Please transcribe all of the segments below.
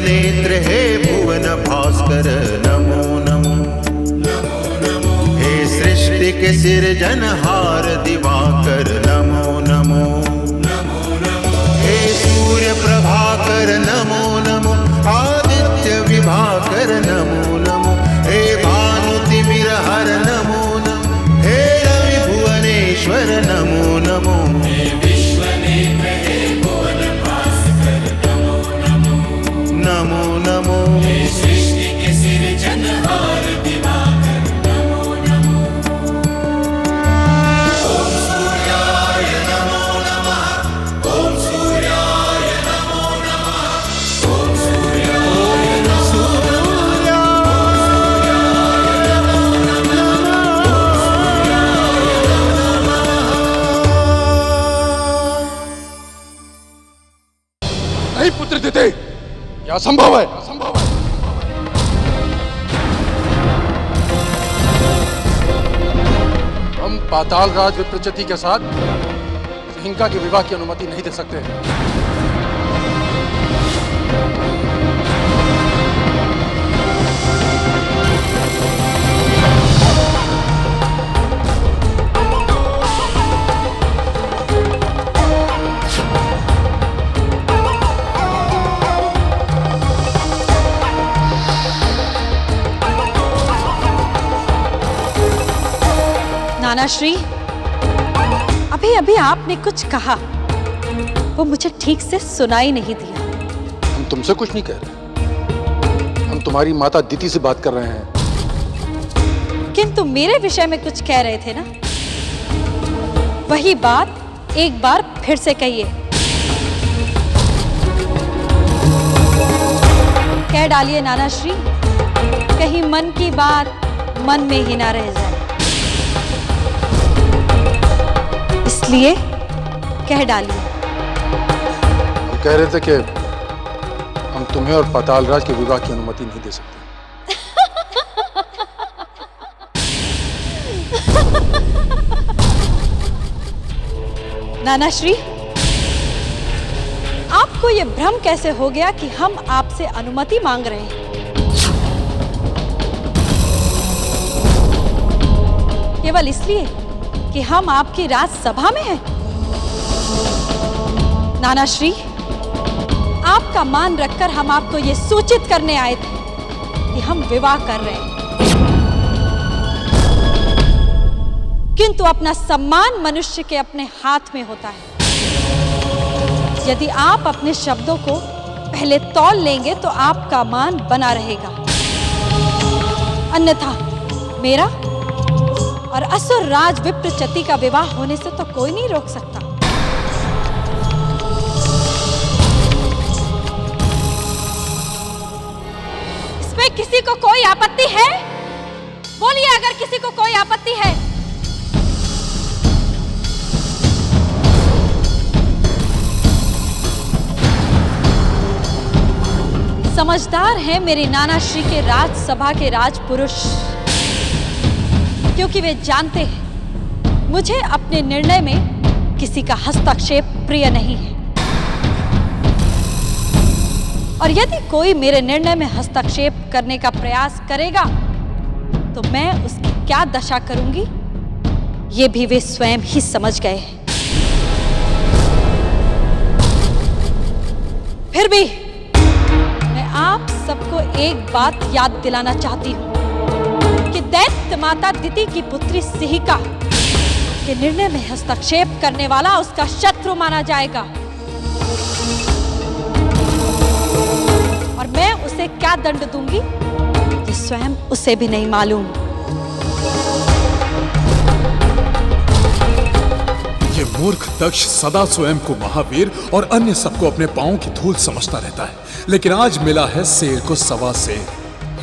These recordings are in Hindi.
नेत्र हे भुवन भास्कर नमो नमो। हे सृष्टि के सिरजनहार दिवाकर नमो नमो। हे सूर्य प्रभाकर नमो नमो। आदित्य विभाकर नमो नमो। हे भानुतिमिरहर नमो नमो। हे रवि भुवनेश्वर नमो नमो। नमो नमो। सृष्टि के सिरजनहार दिवाकर नमो नमो। ओम सूर्याय नमो नमः। ओम सूर्याय नमो नमः। ओम सूर्याय नमो नहीं पुत्र देते, यह असंभव है। हम पाताल राज विप्रचति के साथ सिंहिका के विवाह की अनुमति नहीं दे सकते। नाना श्री, अभी अभी आपने कुछ कहा, वो मुझे ठीक से सुनाई नहीं दिया। हम तुमसे कुछ नहीं कह रहे, हम तुम्हारी माता दिति से बात कर रहे हैं। किंतु मेरे विषय में कुछ कह रहे थे ना, वही बात एक बार फिर से कहिए। कह डालिए नाना श्री, कहीं मन की बात मन में ही ना रह जाए, इसलिए कह डालिए। हम कह रहे थे कि हम तुम्हें और पाताल राज के विवाह की अनुमति नहीं दे सकते। नाना श्री, आपको यह भ्रम कैसे हो गया कि हम आपसे अनुमति मांग रहे हैं? केवल इसलिए कि हम आपकी राजसभा में हैं? नाना श्री, आपका मान रखकर हम आपको ये सूचित करने आए थे कि हम विवाह कर रहे हैं, किंतु अपना सम्मान मनुष्य के अपने हाथ में होता है। यदि आप अपने शब्दों को पहले तौल लेंगे तो आपका मान बना रहेगा, अन्यथा मेरा और असुर राज विप्रचति का विवाह होने से तो कोई नहीं रोक सकता। इसमें किसी को कोई आपत्ति है? बोलिए अगर किसी को कोई आपत्ति है। समझदार हैं मेरे नाना श्री के राजसभा के राजपुरुष, क्योंकि वे जानते हैं मुझे अपने निर्णय में किसी का हस्तक्षेप प्रिय नहीं है, और यदि कोई मेरे निर्णय में हस्तक्षेप करने का प्रयास करेगा तो मैं उसकी क्या दशा करूंगी, ये भी वे स्वयं ही समझ गए हैं। फिर भी मैं आप सबको एक बात याद दिलाना चाहती हूं कि दैत्य माता दिति की पुत्री सिंहिका के निर्णय में हस्तक्षेप करने वाला उसका शत्रु माना जाएगा, और मैं उसे क्या दंड दूंगी ये स्वयं उसे भी नहीं मालूम। ये मूर्ख दक्ष सदा स्वयं को महावीर और अन्य सबको अपने पांवों की धूल समझता रहता है, लेकिन आज मिला है शेर को सवा शेर।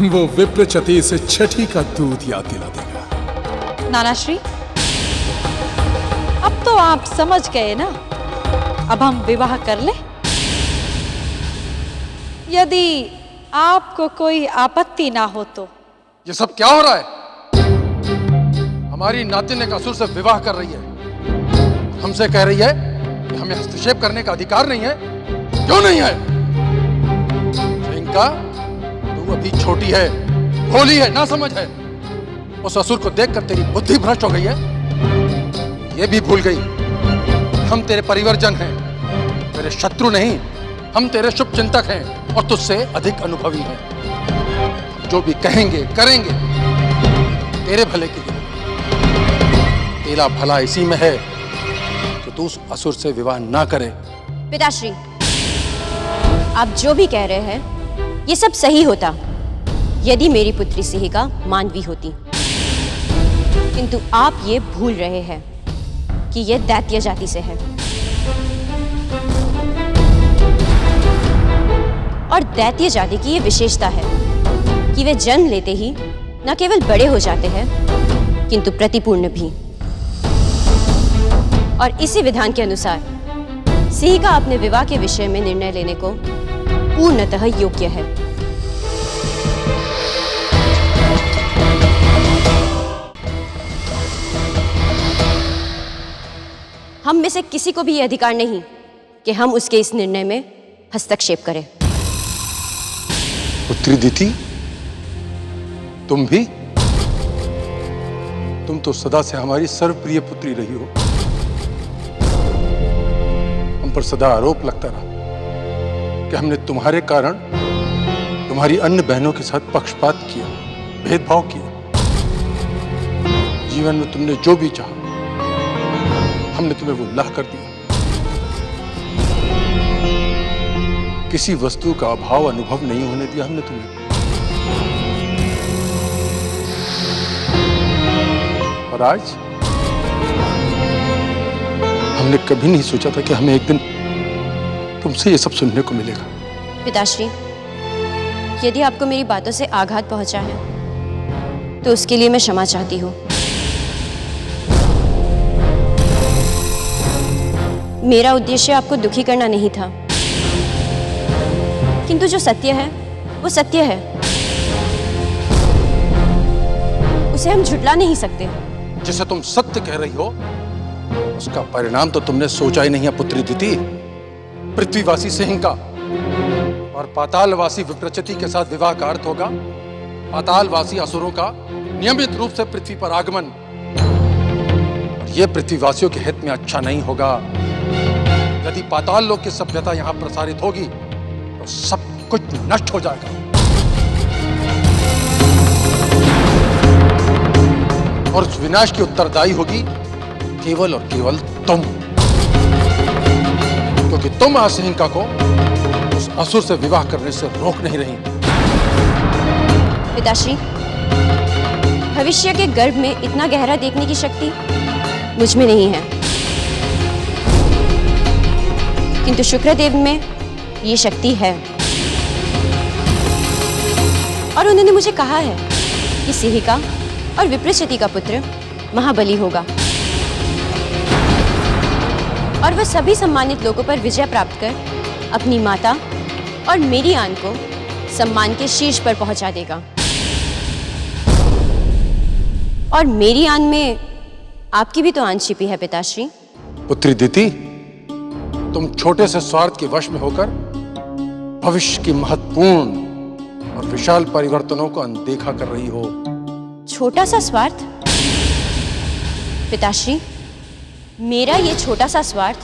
वो विप्रचति से छठी का दूध याद दिला देगा। नाना श्री, अब तो आप समझ गए ना, अब हम विवाह कर ले। यदि आपको कोई आपत्ति ना हो तो। ये सब क्या हो रहा है? हमारी नातिन एक असुर से विवाह कर रही है, हमसे कह रही है कि हमें हस्तक्षेप करने का अधिकार नहीं है। क्यों नहीं है? सिंका, तू अभी छोटी है, भोली है, ना समझ है। उस असुर को देखकर तेरी बुद्धि भ्रष्ट हो गई है। ये भी भूल गई हम तेरे परिवर्जन हैं, तेरे शत्रु नहीं, हम तेरे शुभ चिंतक हैं और तुझसे अधिक अनुभवी हैं। जो भी कहेंगे करेंगे तेरे भले के लिए। तेरा भला इसी में है कि तू उस असुर से विवाह ना करे। पिताश्री, आप जो भी कह रहे हैं ये सब सही होता यदि मेरी पुत्री सिहिका मानवी होती, किंतु आप ये भूल रहे हैं कि ये दैत्य जाति से है और दैत्य जाति की ये विशेषता है कि वे जन्म लेते ही न केवल बड़े हो जाते हैं किंतु प्रतिपूर्ण भी। और इसी विधान के अनुसार सिहिका अपने विवाह के विषय में निर्णय लेने को पूर्णतः योग्य है। हम में से किसी को भी यह अधिकार नहीं कि हम उसके इस निर्णय में हस्तक्षेप करें। पुत्री दिति, तुम भी? तुम तो सदा से हमारी सर्वप्रिय पुत्री रही हो। हम पर सदा आरोप लगता रहा कि हमने तुम्हारे कारण तुम्हारी अन्य बहनों के साथ पक्षपात किया, भेदभाव किया। जीवन में तुमने जो भी चाहा हमने तुम्हें वो लाह कर दिया। किसी वस्तु का अभाव अनुभव नहीं होने दिया हमने तुम्हें। और आज हमने कभी नहीं सोचा था कि हमें एक दिन तुमसे ये सब सुनने को मिलेगा। पिताश्री, यदि आपको मेरी बातों से आघात पहुंचा है तो उसके लिए मैं क्षमा चाहती हूँ। मेरा उद्देश्य आपको दुखी करना नहीं था, किंतु जो सत्य है वो सत्य है, उसे हम झुठला नहीं सकते। जिसे तुम सत्य कह रही हो उसका परिणाम तो तुमने सोचा ही नहीं है पुत्री दिति। पृथ्वीवासी सिंहिका और पातालवासी विप्रचति के साथ विवाह का अर्थ होगा पातालवासी असुरों का नियमित रूप से पृथ्वी पर आगमन। और यह पृथ्वीवासियों के हित में अच्छा नहीं होगा। यदि पाताल लोक की सभ्यता यहां प्रसारित होगी तो सब कुछ नष्ट हो जाएगा। और उस विनाश की उत्तरदायी होगी केवल और केवल तुम, क्योंकि तुम सिंहिका को उस असुर से विवाह करने से रोक नहीं रही। पिताश्री, भविष्य के गर्भ में इतना गहरा देखने की शक्ति मुझ में नहीं है, किंतु शुक्रदेव में ये शक्ति है। और उन्होंने मुझे कहा है कि सिहिका और विप्रचति का पुत्र महाबली होगा और वह सभी सम्मानित लोगों पर विजय प्राप्त कर अपनी माता और मेरी आन को सम्मान के शीर्ष पर पहुंचा देगा। और मेरी आन में आपकी भी तो आन छिपी है पिताश्री। पुत्री दिति, तुम छोटे से स्वार्थ के वश में होकर भविष्य की महत्वपूर्ण और विशाल परिवर्तनों को अनदेखा कर रही हो। छोटा सा स्वार्थ? पिताश्री, मेरा ये छोटा सा स्वार्थ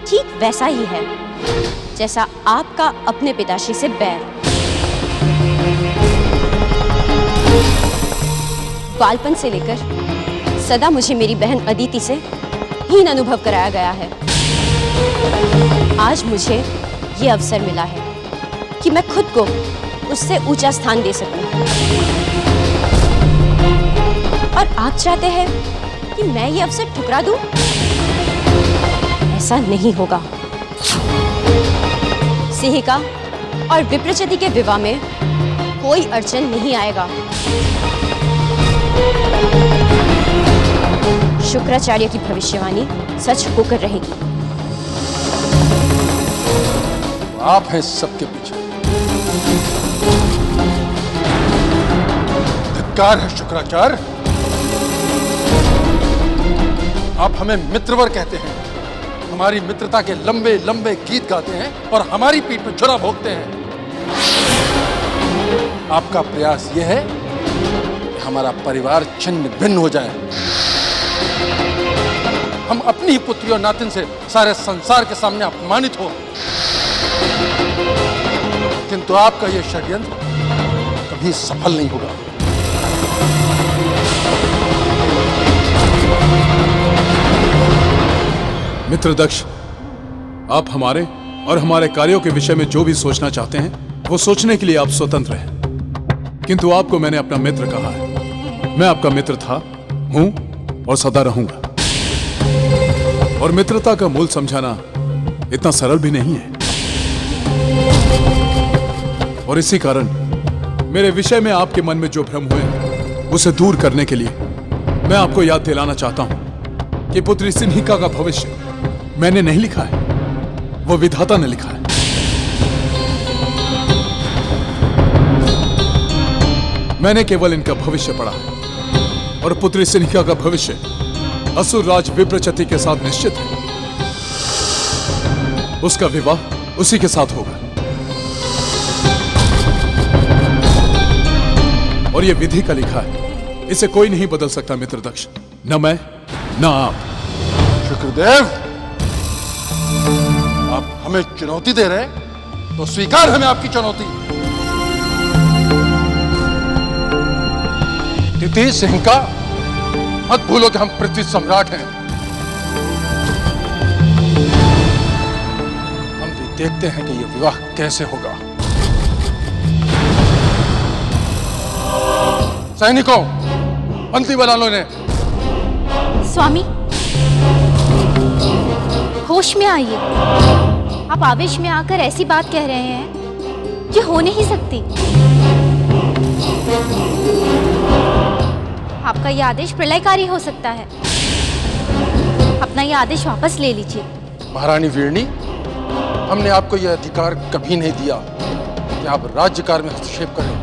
ठीक वैसा ही है जैसा आपका अपने पिताश्री से बैर। बालपन से लेकर सदा मुझे मेरी बहन अदिति से हीन अनुभव कराया गया है। आज मुझे ये अवसर मिला है कि मैं खुद को उससे ऊंचा स्थान दे सकूं। और आप चाहते हैं कि मैं ये अवसर ठुकरा दूं? ऐसा नहीं होगा। सिहिका और विप्रचति के विवाह में कोई अड़चन नहीं आएगा। शुक्राचार्य की भविष्यवाणी सच होकर रहेगी। आप हैं सबके पीछे। धिक्कार है शुक्राचार्य। आप हमें मित्रवर कहते हैं, हमारी मित्रता के लंबे लंबे गीत गाते हैं और हमारी पीठ में छुरा भोंकते हैं। आपका प्रयास यह है कि हमारा परिवार छिन्न भिन्न हो जाए, हम अपनी ही पुत्री और नातिन से सारे संसार के सामने अपमानित हो। किंतु आपका यह षड्यंत्र कभी सफल नहीं होगा। मित्र दक्ष, आप हमारे और हमारे कार्यों के विषय में जो भी सोचना चाहते हैं वो सोचने के लिए आप स्वतंत्र हैं, किंतु आपको मैंने अपना मित्र कहा है। मैं आपका मित्र था, हूं और सदा रहूंगा। और मित्रता का मूल समझाना इतना सरल भी नहीं है, और इसी कारण मेरे विषय में आपके मन में जो भ्रम हुए हैं उसे दूर करने के लिए मैं आपको याद दिलाना चाहता हूं कि पुत्री सिन्हिका का भविष्य मैंने नहीं लिखा है, वो विधाता ने लिखा है। मैंने केवल इनका भविष्य पढ़ा है, और पुत्री सिन्हिका का भविष्य असुर राज विप्रचति के साथ निश्चित है। उसका विवाह उसी के साथ होगा, और यह विधि का लिखा है, इसे कोई नहीं बदल सकता मित्र दक्ष, न मैं न आप। शुक्रदेव, आप हमें चुनौती दे रहे हैं तो स्वीकार हमें आपकी चुनौती। तिथि सिंह का मत भूलो कि हम पृथ्वी सम्राट हैं। हम भी देखते हैं कि यह विवाह कैसे होगा। सैनिकों, बंदी बना लो इन्हें। स्वामी, होश में आइए। आप आवेश में आकर ऐसी बात कह रहे हैं जो हो नहीं सकती। आपका यह आदेश प्रलयकारी हो सकता है। अपना यह आदेश वापस ले लीजिए। महारानी वीरनी, हमने आपको यह अधिकार कभी नहीं दिया कि आप राज्य कार्य में हस्तक्षेप करें।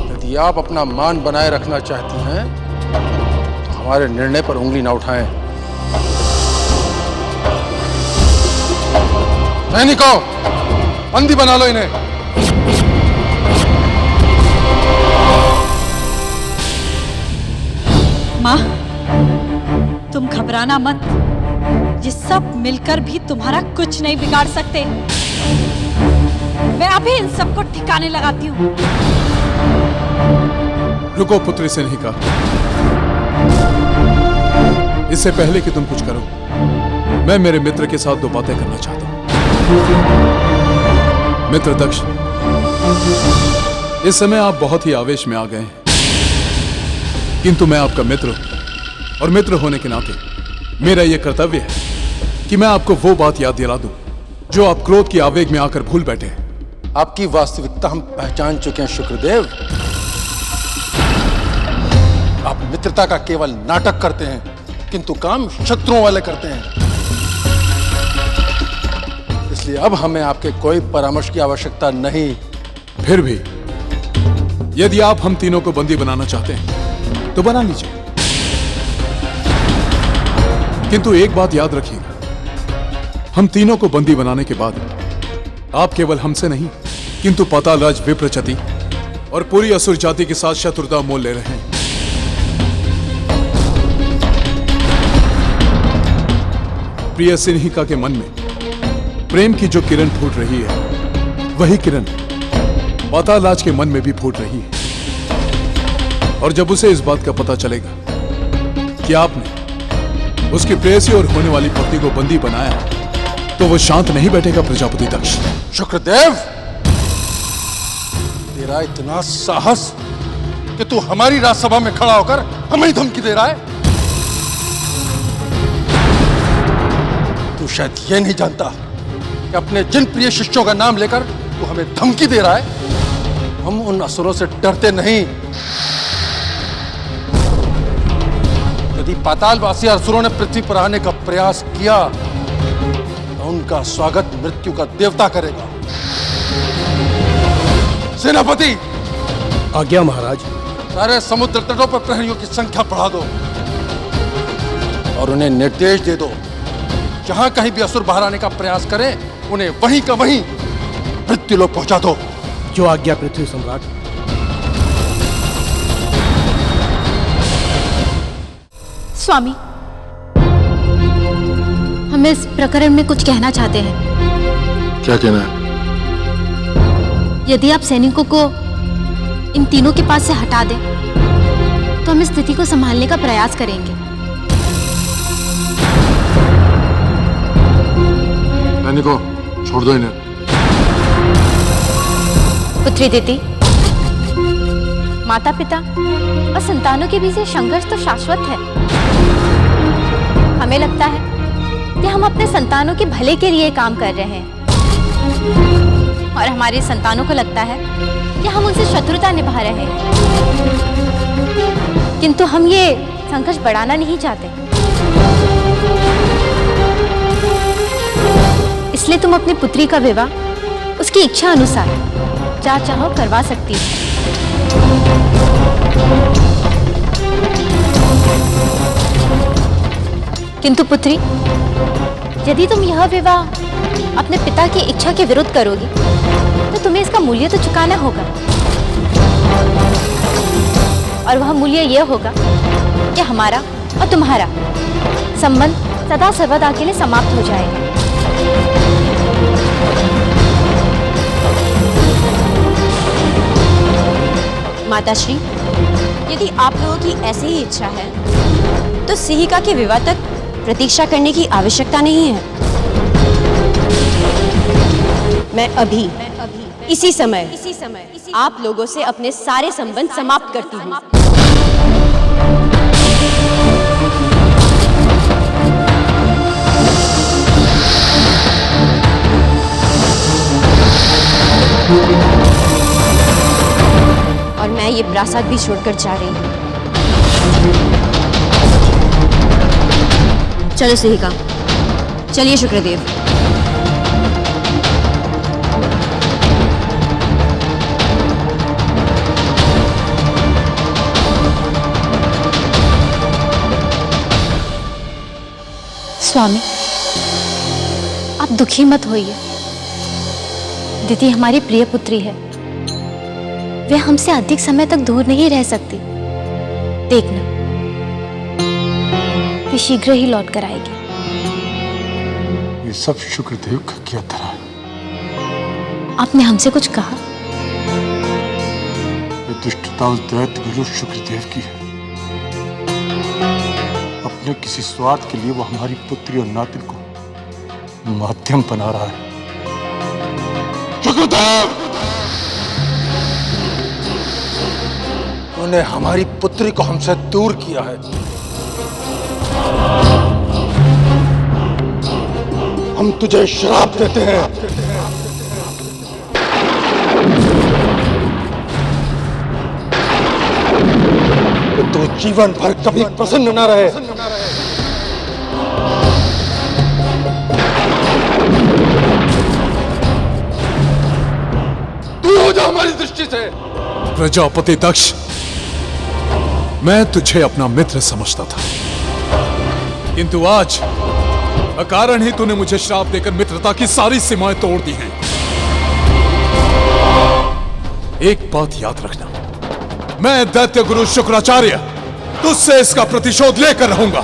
यदि आप अपना मान बनाए रखना चाहती हैं तो हमारे निर्णय पर उंगली न उठाएं। सैनिकों, बंदी बना लो इन्हें। माँ, तुम घबराना मत। ये सब मिलकर भी तुम्हारा कुछ नहीं बिगाड़ सकते। मैं अभी इन सबको ठिकाने लगाती हूँ। रुको पुत्री सिन्हिका, इससे पहले कि तुम कुछ करो, मैं मेरे मित्र के साथ दो बातें करना चाहता हूं। मित्र दक्ष, इस समय आप बहुत ही आवेश में आ गए हैं, किंतु मैं आपका मित्र हूं, और मित्र होने के नाते मेरा यह कर्तव्य है कि मैं आपको वो बात याद दिला दूं जो आप क्रोध की आवेग में आकर भूल बैठे हैं। आपकी वास्तविकता हम पहचान चुके हैं शुक्रदेव। आप मित्रता का केवल नाटक करते हैं, किंतु काम शत्रुओं वाले करते हैं। इसलिए अब हमें आपके कोई परामर्श की आवश्यकता नहीं। फिर भी यदि आप हम तीनों को बंदी बनाना चाहते हैं तो बना लीजिए, किंतु एक बात याद रखिएगा, हम तीनों को बंदी बनाने के बाद आप केवल हमसे नहीं किंतु पाताल राज विप्रचति और पूरी असुर जाति के साथ शत्रुता मोल ले रहे हैं। प्रिय सिन्हिका के मन में प्रेम की जो किरण फूट रही है, वही किरण पाताल राज के मन में भी फूट रही है। और जब उसे इस बात का पता चलेगा कि आपने उसकी प्रेयसी और होने वाली पत्नी को बंदी बनाया, तो वो शांत नहीं बैठेगा प्रजापति दक्ष। शुक्रदेव, तेरा इतना साहस कि तू हमारी राजसभा में खड़ा होकर हमें धमकी दे रहा है। तू शायद ये नहीं जानता कि अपने जिन प्रिय शिष्यों का नाम लेकर तू हमें धमकी दे रहा है, हम उन असुरों से डरते नहीं। यदि पातालवासी असुरों ने पृथ्वी पर आने का प्रयास किया तो उनका स्वागत मृत्यु का देवता करेगा। सेनापति, आज्ञा महाराज। सारे समुद्र तटों पर प्रहरियों की संख्या बढ़ा दो और उन्हें निर्देश दे दो, जहां कहीं भी असुर बाहर आने का प्रयास करें, उन्हें वहीं का वहीं मृत्युलोक पहुंचा दो। जो आज्ञा पृथ्वी सम्राट। स्वामी, हम इस प्रकरण में कुछ कहना चाहते हैं। क्या कहना है? यदि आप सैनिकों को इन तीनों के पास से हटा दें तो हम इस स्थिति को संभालने का प्रयास करेंगे। सैनिकों, छोड़ दो इन्हें। पुत्री दीदी, माता पिता और संतानों के बीच ये संघर्ष तो शाश्वत है। हमें लगता है कि हम अपने संतानों के भले के लिए काम कर रहे हैं और हमारे संतानों को लगता है कि हम उनसे शत्रुता निभा रहे हैं, किंतु हम ये संघर्ष बढ़ाना नहीं चाहते। इसलिए तुम अपनी पुत्री का विवाह उसकी इच्छा अनुसार जा चाहो करवा सकती हो। किंतु पुत्री, यदि तुम यह विवाह अपने पिता की इच्छा के विरुद्ध करोगी तो तुम्हें इसका मूल्य तो चुकाना होगा, और वह मूल्य यह होगा कि हमारा और तुम्हारा संबंध सदा सर्वदा के लिए समाप्त हो जाएगा। माताश्री, यदि आप लोगों की ऐसी ही इच्छा है तो सिहिका के विवाह तक प्रतीक्षा करने की आवश्यकता नहीं है। मैं अभी इसी समय आप लोगों से अपने सारे संबंध समाप्त करती हूँ। और मैं ये प्रासाद भी छोड़कर जा रही हूँ। चलो सिहिका, चलिए शुक्रदेव। स्वामी, आप दुखी मत होइए। दीदी हमारी प्रिय पुत्री है, वे हमसे अधिक समय तक दूर नहीं रह सकती। देखना, वे शीघ्र ही लौट कर आएगी। ये सब शुक्रदेव का क्या धरा है? आपने हमसे कुछ कहा? ये दुष्टता उस दैत्य गुरु शुक्रदेव की है। अपने किसी स्वार्थ के लिए वो हमारी पुत्री और नातिन को माध्यम बना रहा है। शुक्रदेव! तूने हमारी पुत्री को हमसे दूर किया है। हम तुझे श्राप देते हैं कि तू जीवन भर कभी प्रसन्न न रहे। दूर हो जा हमारी दृष्टि से। प्रजापति दक्ष, मैं तुझे अपना मित्र समझता था, किंतु आज अकारण ही तूने मुझे श्राप देकर मित्रता की सारी सीमाएं तोड़ दी हैं। एक बात याद रखना, मैं दैत्य गुरु शुक्राचार्य तुझसे इसका प्रतिशोध लेकर रहूंगा।